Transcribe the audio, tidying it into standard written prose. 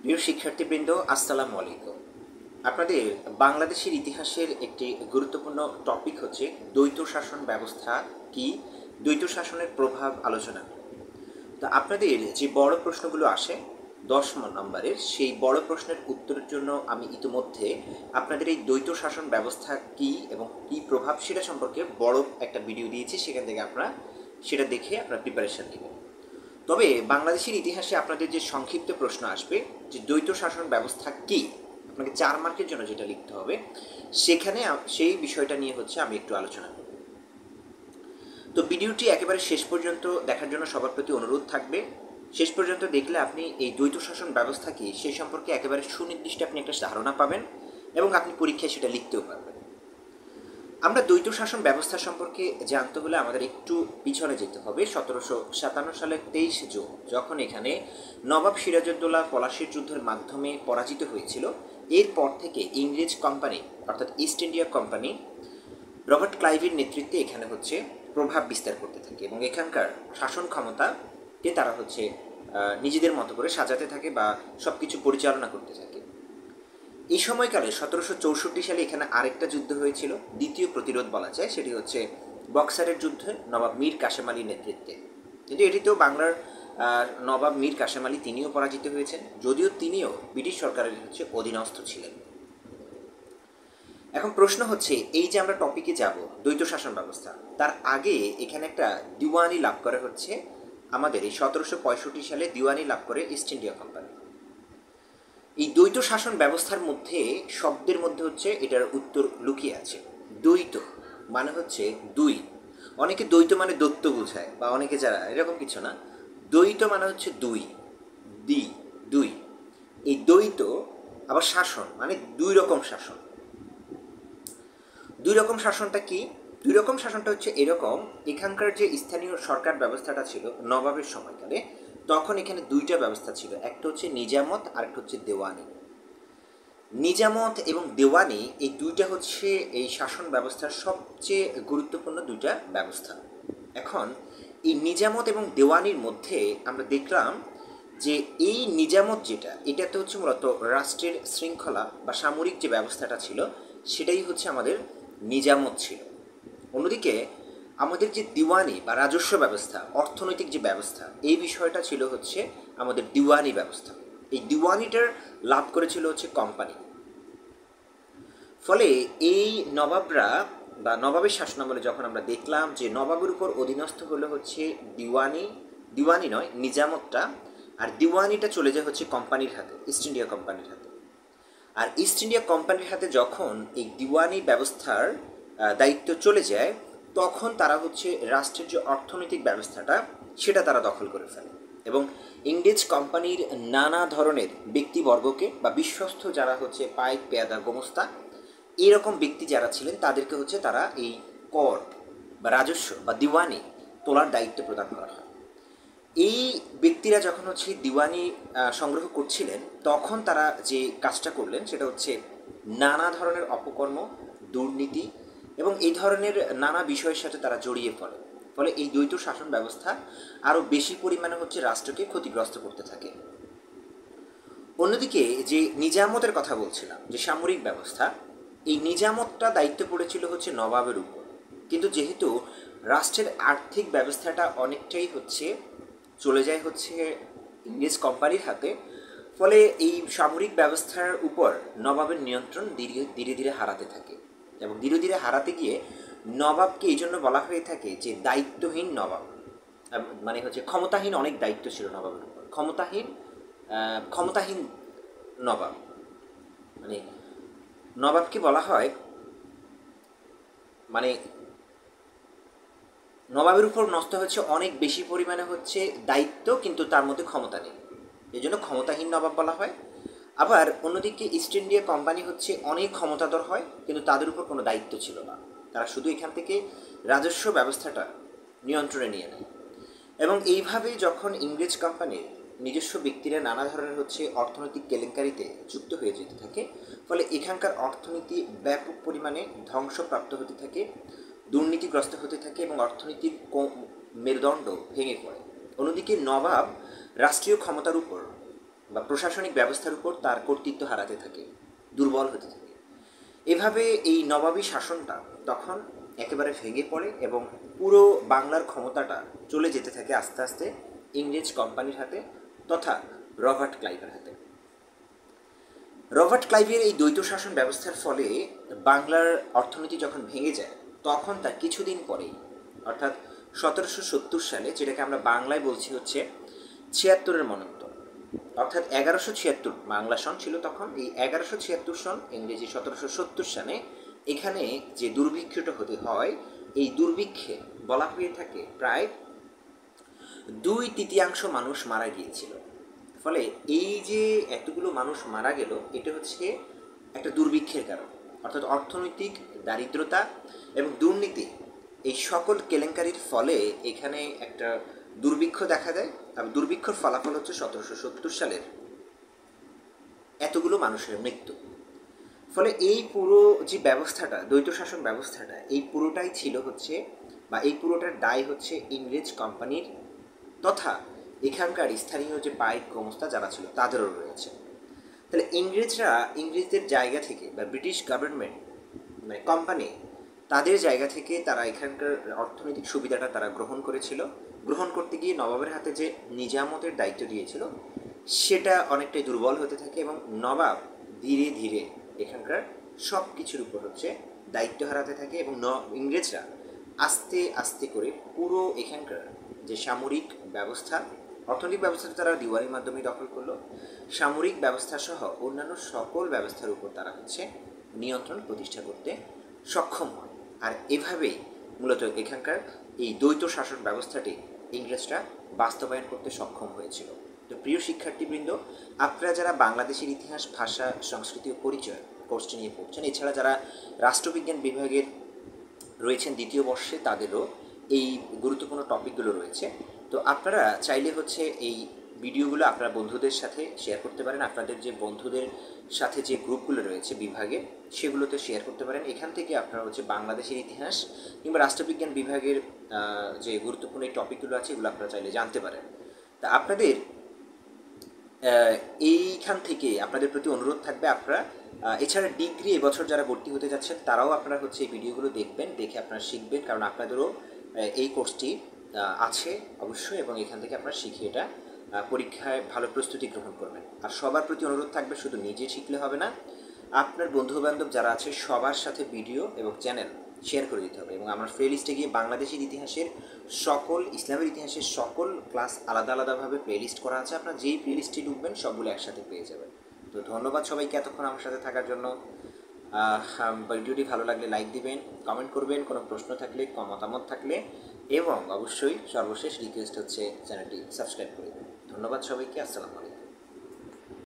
প্রিয় শিক্ষার্থীবৃন্দ, আসসালামু আলাইকুম। আপনাদের বাংলাদেশের ইতিহাসের একটি গুরুত্বপূর্ণ টপিক হচ্ছে দ্বৈত শাসন ব্যবস্থা কি, দ্বৈত শাসনের প্রভাব আলোচনা। তো আপনাদের যে বড় প্রশ্নগুলো আসে 10 নম্বরের, সেই বড় প্রশ্নের উত্তরের জন্য আমি ইতিমধ্যে আপনাদের এই দ্বৈত শাসন ব্যবস্থা কি এবং কি প্রভাব সেটা সম্পর্কে বড় একটা ভিডিও দিয়েছি। সেখান থেকে আপনারা সেটা দেখে আপনারা প্রিপারেশন নেবেন। তবে বাংলাদেশের ইতিহাসে আপনাদের যে সংক্ষিপ্ত প্রশ্ন আসবে যে দ্বৈত শাসন ব্যবস্থা কি, আপনাকে 4 মার্কের জন্য যেটা লিখতে হবে, সেখানে সেই বিষয়টা নিয়ে হচ্ছে আমি একটু আলোচনা করব। তো ভিডিওটি একেবারে শেষ পর্যন্ত দেখার জন্য সবার প্রতি অনুরোধ থাকবে। শেষ পর্যন্ত দেখলে আপনি এই দ্বৈত শাসন ব্যবস্থা কি সেই সম্পর্কে একেবারে সুনির্দিষ্ট আপনি একটা ধারণা পাবেন এবং আপনি পরীক্ষায় সেটা লিখতেও পারবেন। আমরা দ্বৈত শাসন ব্যবস্থা সম্পর্কে জানতে হলে আমাদের একটু পিছনে যেতে হবে। 1757 সালের 23 জুন যখন এখানে নবাব সিরাজউদ্দৌলা পলাশির যুদ্ধের মাধ্যমে পরাজিত হয়েছিল, এরপর থেকে ইংরেজ কোম্পানি অর্থাৎ ইস্ট ইন্ডিয়া কোম্পানি রবার্ট ক্লাইভের নেতৃত্বে এখানে হচ্ছে প্রভাব বিস্তার করতে থাকে এবং এখানকার শাসন ক্ষমতাকে তারা হচ্ছে নিজেদের মতো করে সাজাতে থাকে বা সব কিছু পরিচালনা করতে থাকে। এই সময়কালে 1764 সালে এখানে আরেকটা যুদ্ধ হয়েছিল, দ্বিতীয় প্রতিরোধ বলা যায়, সেটি হচ্ছে বক্সারের যুদ্ধে নবাব মীর কাসেম আলীর নেতৃত্বে। কিন্তু এটিতেও বাংলার নবাব মীর কাসেম আলী তিনিও পরাজিত হয়েছেন, যদিও তিনিও ব্রিটিশ সরকারের হচ্ছে অধীনস্থ ছিলেন। এখন প্রশ্ন হচ্ছে, এই যে আমরা টপিকে যাব দ্বৈত শাসন ব্যবস্থা, তার আগে এখানে একটা দিওয়ানি লাভ করে হচ্ছে আমাদের এই 1765 সালে দিওয়ানি লাভ করে ইস্ট ইন্ডিয়া কোম্পানি। এই দ্বৈত শাসন ব্যবস্থার মধ্যে শব্দের মধ্যে হচ্ছে এটার উত্তর লুকিয়ে আছে। দ্বৈত মানে হচ্ছে দুই। অনেকে দ্বৈত মানে দৈত্য বোঝায় বা অনেকে যারা, এরকম কিছু না। দ্বৈত মানে হচ্ছে দুই, দুই। এই দ্বৈত আবার শাসন মানে দুই রকম শাসন। দুই রকম শাসনটা কি? দুই রকম শাসনটা হচ্ছে এরকম, এখানকার যে স্থানীয় সরকার ব্যবস্থাটা ছিল নবাবের সময়কালে, তখন এখানে দুইটা ব্যবস্থা ছিল, একটা হচ্ছে নিজামত আর একটা হচ্ছে দেওয়ানি। নিজামত এবং দেওয়ানি এই দুইটা হচ্ছে এই শাসন ব্যবস্থার সবচেয়ে গুরুত্বপূর্ণ দুইটা ব্যবস্থা। এখন এই নিজামত এবং দেওয়ানির মধ্যে আমরা দেখলাম যে এই নিজামত যেটা, এটাতে হচ্ছে মূলত রাষ্ট্রের শৃঙ্খলা বা সামরিক যে ব্যবস্থাটা ছিল সেটাই হচ্ছে আমাদের নিজামত ছিল। অন্যদিকে আমাদের যে দিওয়ানি বা রাজস্ব ব্যবস্থা, অর্থনৈতিক যে ব্যবস্থা, এই বিষয়টা ছিল হচ্ছে আমাদের দিওয়ানি ব্যবস্থা। এই দিওয়ানিটার লাভ করেছিল হচ্ছে কোম্পানি। ফলে এই নবাবরা বা নবাবের শাসনামলে যখন আমরা দেখলাম যে নবাবের উপর অধীনস্থ হলো হচ্ছে দিওয়ানি নয় নিজামতটা, আর দিওয়ানিটা চলে যায় হচ্ছে কোম্পানির হাতে, ইস্ট ইন্ডিয়া কোম্পানির হাতে। আর ইস্ট ইন্ডিয়া কোম্পানির হাতে যখন এই দিওয়ানি ব্যবস্থার দায়িত্ব চলে যায়, তখন তারা হচ্ছে রাষ্ট্রের যে অর্থনৈতিক ব্যবস্থাটা সেটা তারা দখল করে ফেলে এবং ইংরেজ কোম্পানির নানা ধরনের ব্যক্তিবর্গকে বা বিশ্বস্ত যারা হচ্ছে পাইক পেয়াদা গোমস্তা এরকম ব্যক্তি যারা ছিলেন তাদেরকে হচ্ছে তারা এই কর বা রাজস্ব বা দিওয়ানি তোলার দায়িত্ব প্রদান করা হয়। এই ব্যক্তিরা যখন হচ্ছে দিওয়ানি সংগ্রহ করছিলেন, তখন তারা যে কাজটা করলেন সেটা হচ্ছে নানা ধরনের অপকর্ম, দুর্নীতি এবং এই ধরনের নানা বিষয়ের সাথে তারা জড়িয়ে পড়ে। ফলে এই দ্বৈত শাসন ব্যবস্থা আরও বেশি পরিমাণে হচ্ছে রাষ্ট্রকে ক্ষতিগ্রস্ত করতে থাকে। অন্যদিকে যে নিজামতের কথা বলছিলাম, যে সামরিক ব্যবস্থা, এই নিজামতটা দায়িত্ব পড়েছিল হচ্ছে নবাবের উপর। কিন্তু যেহেতু রাষ্ট্রের আর্থিক ব্যবস্থাটা অনেকটাই হচ্ছে চলে যায় হচ্ছে ইংরেজ কোম্পানির হাতে, ফলে এই সামরিক ব্যবস্থার উপর নবাবের নিয়ন্ত্রণ ধীরে ধীরে হারাতে থাকে এবং ধীরে ধীরে হারাতে গিয়ে নবাবকে এই জন্য বলা হয়ে থাকে যে দায়িত্বহীন নবাব। মানে হচ্ছে ক্ষমতাহীন অনেক দায়িত্ব ছিল নবাবের উপর, ক্ষমতাহীন নবাব। মানে নবাবকে বলা হয় মানে নবাবের উপর নষ্ট হচ্ছে অনেক বেশি পরিমাণে হচ্ছে দায়িত্ব, কিন্তু তার মধ্যে ক্ষমতা নেই, এই জন্য ক্ষমতাহীন নবাব বলা হয়। আবার অন্যদিকে ইস্ট ইন্ডিয়া কোম্পানি হচ্ছে অনেক ক্ষমতাধর হয়, কিন্তু তাদের উপর কোনো দায়িত্ব ছিল না, তারা শুধু এখান থেকে রাজস্ব ব্যবস্থাটা নিয়ন্ত্রণে নিয়ে নেয়। এবং এইভাবেই যখন ইংরেজ কোম্পানির নিজস্ব ব্যক্তিরা নানা ধরনের হচ্ছে অর্থনৈতিক কেলেঙ্কারিতে যুক্ত হয়ে যেতে থাকে, ফলে এখানকার অর্থনীতি ব্যাপক পরিমাণে ধ্বংসপ্রাপ্ত হতে থাকে, দুর্নীতিগ্রস্ত হতে থাকে এবং অর্থনীতির মেরুদণ্ড ভেঙে পড়ে। অন্যদিকে নবাব রাষ্ট্রীয় ক্ষমতার উপর বা প্রশাসনিক ব্যবস্থার উপর তার কর্তৃত্ব হারাতে থাকে, দুর্বল হতে থাকে। এভাবে এই নবাবী শাসনটা তখন একেবারে ভেঙে পড়ে এবং পুরো বাংলার ক্ষমতাটা চলে যেতে থাকে আস্তে আস্তে ইংরেজ কোম্পানির হাতে তথা রবার্ট ক্লাইভের হাতে। রবার্ট ক্লাইভের এই দ্বৈত শাসন ব্যবস্থার ফলে বাংলার অর্থনীতি যখন ভেঙে যায়, তখন তার কিছুদিন পরেই অর্থাৎ 1770 সালে, যেটাকে আমরা বাংলায় বলছি হচ্ছে 76-এর মন্বন্তর, অর্থাৎ 1176 বাংলা সন ছিল তখন, এই 1176 সন ইংরেজি 1770 সালে এখানে যে দুর্ভিক্ষটা হতে হয়, এই দুর্ভিক্ষে বলা হয়ে থাকে প্রায় 2/3 মানুষ মারা গিয়েছিল। ফলে এই যে এতগুলো মানুষ মারা গেল, এটা হচ্ছে একটা দুর্ভিক্ষের কারণ, অর্থাৎ অর্থনৈতিক দারিদ্রতা এবং দুর্নীতি, এই সকল কেলেঙ্কারির ফলে এখানে একটা দুর্ভিক্ষ দেখা দেয়। আর দুর্ভিক্ষর ফলাফল হচ্ছে 1770 সালের এতগুলো মানুষের মৃত্যু। ফলে এই পুরো যে ব্যবস্থাটা, দ্বৈত শাসন ব্যবস্থাটা, এই পুরোটাই ছিল হচ্ছে, বা এই পুরোটার দায় হচ্ছে ইংরেজ কোম্পানির তথা এখানকার স্থানীয় যে পাইক গোমস্তা যারা ছিল তাদেরও রয়েছে। তাহলে ইংরেজদের জায়গা থেকে বা ব্রিটিশ গভর্নমেন্ট মানে কোম্পানি তাদের জায়গা থেকে তারা এখানকার অর্থনৈতিক সুবিধাটা তারা গ্রহণ করেছিল। গ্রহণ করতে গিয়ে নবাবের হাতে যে নিজামতের দায়িত্ব দিয়েছিল সেটা অনেকটাই দুর্বল হতে থাকে এবং নবাব ধীরে ধীরে এখানকার সব কিছুর উপর হচ্ছে দায়িত্ব হারাতে থাকে এবং ইংরেজরা আস্তে আস্তে করে পুরো এখানকার যে সামরিক ব্যবস্থা, অর্থনৈতিক ব্যবস্থাটা তারা দিওয়ানির মাধ্যমে দখল করলো, সামরিক ব্যবস্থা সহ অন্যান্য সকল ব্যবস্থার উপর তারা হচ্ছে নিয়ন্ত্রণ প্রতিষ্ঠা করতে সক্ষম হয়। আর এভাবেই মূলত এখানকার এই দ্বৈত শাসন ব্যবস্থাটি ইংরেজরা বাস্তবায়ন করতে সক্ষম হয়েছিল। তো প্রিয় শিক্ষার্থীবৃন্দ, আপনারা যারা বাংলাদেশের ইতিহাস, ভাষা, সংস্কৃতি ও পরিচয় কোর্সটি নিয়ে পড়ছেন, এছাড়া যারা রাষ্ট্রবিজ্ঞান বিভাগের রয়েছেন দ্বিতীয় বর্ষে, তাদেরও এই গুরুত্বপূর্ণ টপিকগুলো রয়েছে। তো আপনারা চাইলে হচ্ছে এই ভিডিওগুলো আপনার বন্ধুদের সাথে শেয়ার করতে পারেন। আপনাদের যে বন্ধুদের সাথে যে গ্রুপগুলো রয়েছে বিভাগে, সেগুলোতে শেয়ার করতে পারেন। এখান থেকে আপনারা হচ্ছে বাংলাদেশের ইতিহাস কিংবা রাষ্ট্রবিজ্ঞান বিভাগের যে গুরুত্বপূর্ণ এই টপিকগুলো আছে, এগুলো আপনারা চাইলে জানতে পারেন। তা আপনাদের এইখান থেকে আপনাদের প্রতি অনুরোধ থাকবে, আপনারা এছাড়া ডিগ্রি এবছর যারা ভর্তি হতে যাচ্ছেন তারাও আপনারা হচ্ছে এই ভিডিওগুলো দেখবেন, দেখে আপনারা শিখবেন, কারণ আপনাদেরও এই কোর্সটি আছে অবশ্যই, এবং এখান থেকে আপনারা শিখে এটা পরীক্ষায় ভালো প্রস্তুতি গ্রহণ করবেন। আর সবার প্রতি অনুরোধ থাকবে, শুধু নিজে শিখলে হবে না, আপনার বন্ধুবান্ধব যারা আছে সবার সাথে ভিডিও এবং চ্যানেল শেয়ার করে দিতে হবে। এবং আমার প্লে লিস্টে গিয়ে বাংলাদেশের ইতিহাসের সকল, ইসলামের ইতিহাসের সকল ক্লাস আলাদা আলাদাভাবে প্লে লিস্ট করা আছে, আপনারা যেই প্লে লিস্টে ঢুকবেন সবগুলো একসাথে পেয়ে যাবেন। তো ধন্যবাদ সবাইকে এতক্ষণ আমার সাথে থাকার জন্য। ভিডিওটি ভালো লাগলে লাইক দিবেন, কমেন্ট করবেন, কোনো প্রশ্ন থাকলে, মতামত থাকলে, এবং অবশ্যই সর্বশেষ রিকোয়েস্ট হচ্ছে চ্যানেলটি সাবস্ক্রাইব করে দেবেন। ধন্যবাদ সবাইকে, আসসালামু আলাইকুম।